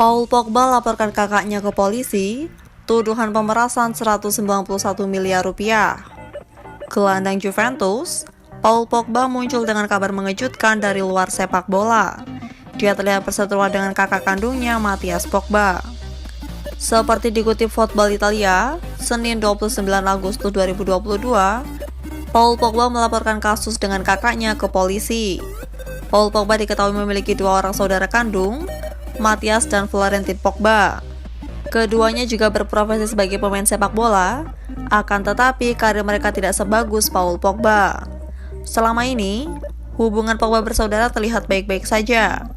Paul Pogba laporkan kakaknya ke polisi, tuduhan pemerasan 191 miliar rupiah. Gelandang Juventus, Paul Pogba muncul dengan kabar mengejutkan dari luar sepak bola. Dia terlihat berseteru dengan kakak kandungnya, Mathias Pogba. Seperti dikutip Football Italia, Senin 29 Agustus 2022, Paul Pogba melaporkan kasus dengan kakaknya ke polisi. Paul Pogba diketahui memiliki dua orang saudara kandung, Mathias dan Florentin Pogba. Keduanya juga berprofesi sebagai pemain sepak bola, akan tetapi karir mereka tidak sebagus Paul Pogba. Selama ini, hubungan Pogba bersaudara terlihat baik-baik saja.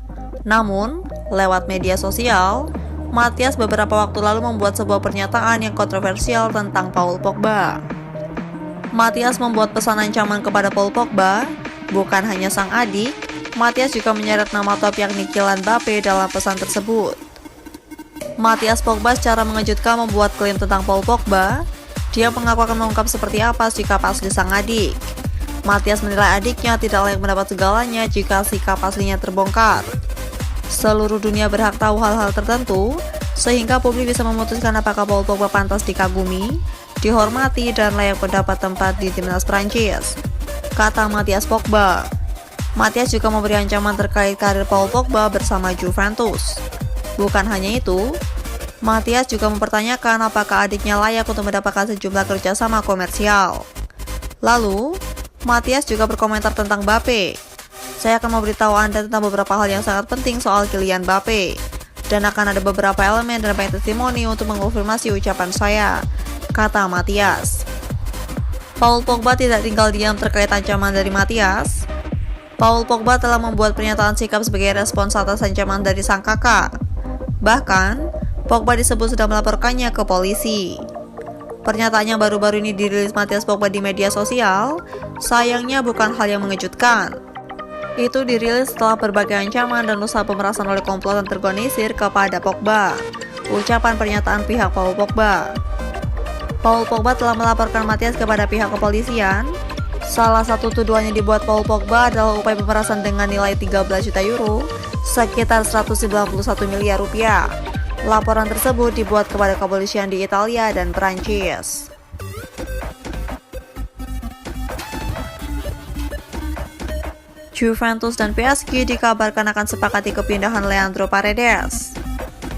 Namun, lewat media sosial, Mathias beberapa waktu lalu membuat sebuah pernyataan yang kontroversial tentang Paul Pogba. Mathias membuat pesan ancaman kepada Paul Pogba, bukan hanya sang adik, Mathias juga menyeret nama top yakni Kylian Mbappe dalam pesan tersebut. Mathias Pogba secara mengejutkan membuat klaim tentang Paul Pogba. Dia mengaku akan mengungkap seperti apa sikap asli sang adik. Mathias menilai adiknya tidak layak mendapat segalanya jika sikap aslinya terbongkar. Seluruh dunia berhak tahu hal-hal tertentu, sehingga publik bisa memutuskan apakah Paul Pogba pantas dikagumi, dihormati, dan layak mendapat tempat di timnas Prancis, kata Mathias Pogba. Mathias juga memberi ancaman terkait karir Paul Pogba bersama Juventus. Bukan hanya itu, Mathias juga mempertanyakan apakah adiknya layak untuk mendapatkan sejumlah kerjasama komersial. Lalu, Mathias juga berkomentar tentang Mbappe. Saya akan memberitahu Anda tentang beberapa hal yang sangat penting soal Kylian Mbappe, dan akan ada beberapa elemen dan banyak testimoni untuk mengonfirmasi ucapan saya, kata Mathias. Paul Pogba tidak tinggal diam terkait ancaman dari Mathias. Paul Pogba telah membuat pernyataan sikap sebagai respons atas ancaman dari sang kakak. Bahkan, Pogba disebut sudah melaporkannya ke polisi. Pernyataan yang baru-baru ini dirilis Mathias Pogba di media sosial, sayangnya bukan hal yang mengejutkan. Itu dirilis setelah berbagai ancaman dan usaha pemerasan oleh komplotan terorganisir kepada Pogba. Ucapan pernyataan pihak Paul Pogba. Paul Pogba telah melaporkan Mathias kepada pihak kepolisian. Salah satu tuduhan yang dibuat Paul Pogba adalah upaya pemerasan dengan nilai 13 juta euro, sekitar 191 miliar rupiah. Laporan tersebut dibuat kepada kepolisian di Italia dan Prancis. Juventus dan PSG dikabarkan akan sepakati kepindahan Leandro Paredes.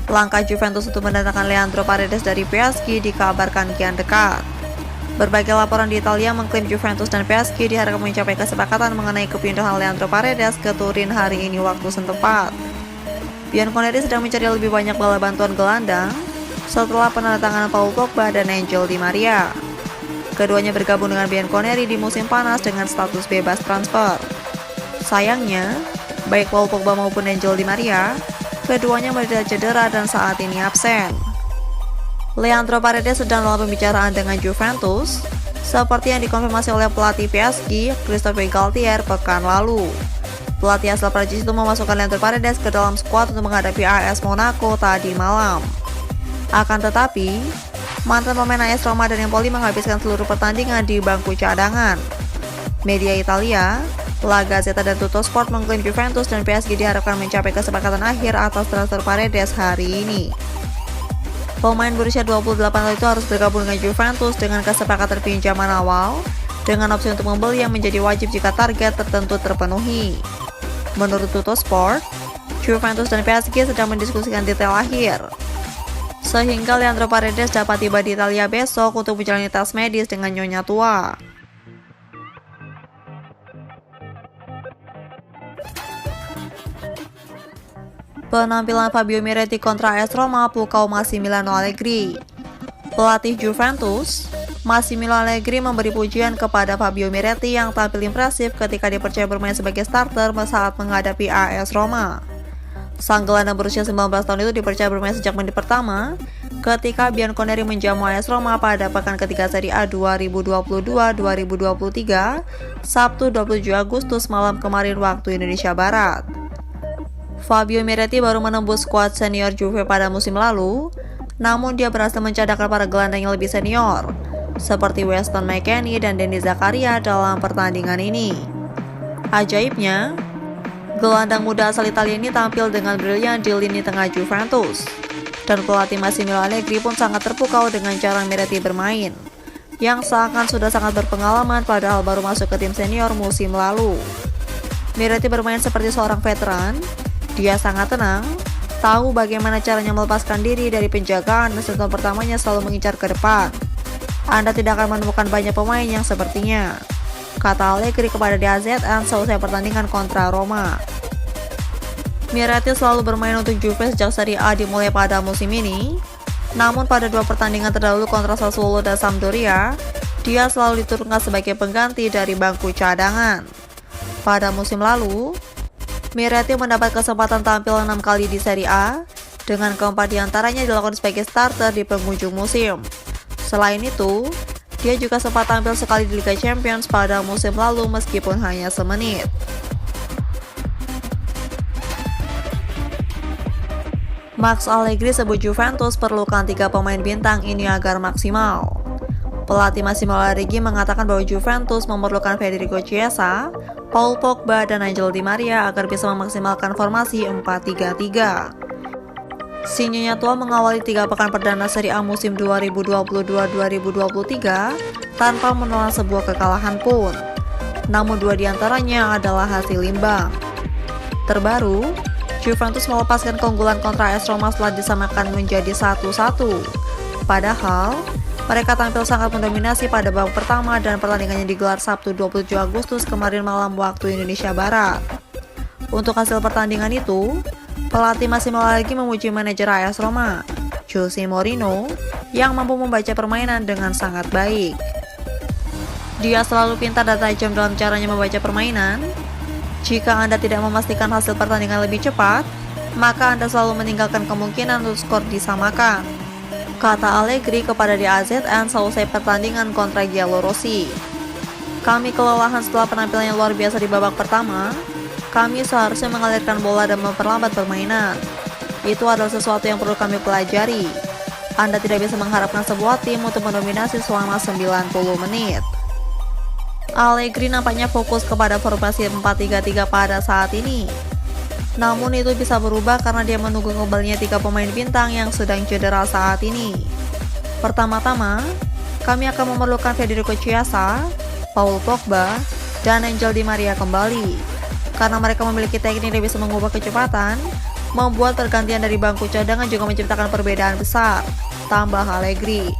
Langkah Juventus untuk mendatangkan Leandro Paredes dari PSG dikabarkan kian dekat. Berbagai laporan di Italia mengklaim Juventus dan PSG diharapkan mencapai kesepakatan mengenai kepindahan Leandro Paredes ke Turin hari ini waktu setempat. Bianconeri sedang mencari lebih banyak bala bantuan gelandang setelah penandatanganan Paul Pogba dan Angel Di Maria. Keduanya bergabung dengan Bianconeri di musim panas dengan status bebas transfer. Sayangnya, baik Paul Pogba maupun Angel Di Maria, keduanya menderita cedera dan saat ini absen. Leandro Paredes sedang dalam pembicaraan dengan Juventus, seperti yang dikonfirmasi oleh pelatih PSG, Christophe Galtier, pekan lalu. Pelatih asal Prancis itu memasukkan Leandro Paredes ke dalam skuad untuk menghadapi AS Monaco tadi malam. Akan tetapi, mantan pemain AS Roma dan Empoli menghabiskan seluruh pertandingan di bangku cadangan. Media Italia, La Gazzetta dan Tuttosport mengklaim Juventus dan PSG diharapkan mencapai kesepakatan akhir atas transfer Paredes hari ini. Pemain berusia 28 tahun itu harus bergabung dengan Juventus dengan kesepakatan pinjaman awal dengan opsi untuk membeli yang menjadi wajib jika target tertentu terpenuhi. Menurut Tuttosport, Juventus dan PSG sedang mendiskusikan detail akhir, sehingga Leandro Paredes dapat tiba di Italia besok untuk menjalani tes medis dengan nyonya tua. Penampilan Fabio Miretti kontra AS Roma pukau Massimiliano Allegri. Pelatih Juventus, Massimiliano Allegri memberi pujian kepada Fabio Miretti yang tampil impresif ketika dipercaya bermain sebagai starter saat menghadapi AS Roma. Sang gelandang berusia 19 tahun itu dipercaya bermain sejak menit pertama ketika Bianconeri menjamu AS Roma pada pekan ketiga Serie A 2022-2023, Sabtu 27 Agustus malam kemarin waktu Indonesia Barat. Fabio Miretti baru menembus skuad senior Juve pada musim lalu, namun dia berhasil mencadangkan para gelandang yang lebih senior, seperti Weston McKennie dan Denis Zakaria dalam pertandingan ini. Ajaibnya, Gelandang muda asal Italia ini tampil dengan brilian di lini tengah Juventus. Dan pelatih Massimiliano Allegri pun sangat terpukau dengan cara Miretti bermain, yang seakan sudah sangat berpengalaman padahal baru masuk ke tim senior musim lalu. Miretti bermain seperti seorang veteran, dia sangat tenang, tahu bagaimana caranya melepaskan diri dari penjagaan dan setelah pertamanya selalu mengincar ke depan. Anda tidak akan menemukan banyak pemain yang sepertinya, kata Allegri kepada DAZN selesai pertandingan kontra Roma. Miretti selalu bermain untuk Juve sejak Serie A dimulai pada musim ini. Namun pada 2 pertandingan terdahulu kontra Sassuolo dan Sampdoria, dia selalu diturunkan sebagai pengganti dari bangku cadangan. Pada musim lalu, Miretti mendapat kesempatan tampil 6 kali di Serie A, dengan keempat diantaranya dilakukan sebagai starter di penghujung musim. Selain itu, dia juga sempat tampil sekali di Liga Champions pada musim lalu meskipun hanya semenit. Max Allegri sebut Juventus perlukan 3 pemain bintang ini agar maksimal. Pelatih Massimiliano Allegri mengatakan bahwa Juventus memerlukan Federico Chiesa, Paul Pogba, dan Angel Di Maria agar bisa memaksimalkan formasi 4-3-3. Si Nyonya Tua mengawali 3 pekan perdana Serie A musim 2022-2023 tanpa menelan sebuah kekalahan pun. Namun 2 diantaranya adalah hasil imbang. Terbaru, Juventus melepaskan keunggulan kontra AS Roma setelah disamakan menjadi 1-1. Padahal, mereka tampil sangat mendominasi pada babak pertama dan pertandingannya digelar Sabtu 27 Agustus kemarin malam waktu Indonesia Barat. Untuk hasil pertandingan itu, pelatih Massimiliano Allegri memuji manajer AS Roma, Jose Mourinho, yang mampu membaca permainan dengan sangat baik. Dia selalu pintar dan tajam dalam caranya membaca permainan. Jika Anda tidak memastikan hasil pertandingan lebih cepat, maka Anda selalu meninggalkan kemungkinan untuk skor disamakan, kata Allegri kepada DAZN selesai pertandingan kontra Giallorossi. Kami kelelahan setelah penampilan yang luar biasa di babak pertama. Kami seharusnya mengalirkan bola dan memperlambat permainan. Itu adalah sesuatu yang perlu kami pelajari. Anda tidak bisa mengharapkan sebuah tim untuk mendominasi selama 90 menit. Allegri nampaknya fokus kepada formasi 4-3-3 pada saat ini. Namun itu bisa berubah karena dia menunggu kembalinya 3 pemain bintang yang sedang cedera saat ini. Pertama-tama, kami akan memerlukan Federico Chiesa, Paul Pogba, dan Angel Di Maria kembali. Karena mereka memiliki teknik yang bisa mengubah kecepatan, membuat pergantian dari bangku cadangan juga menciptakan perbedaan besar, tambah Allegri.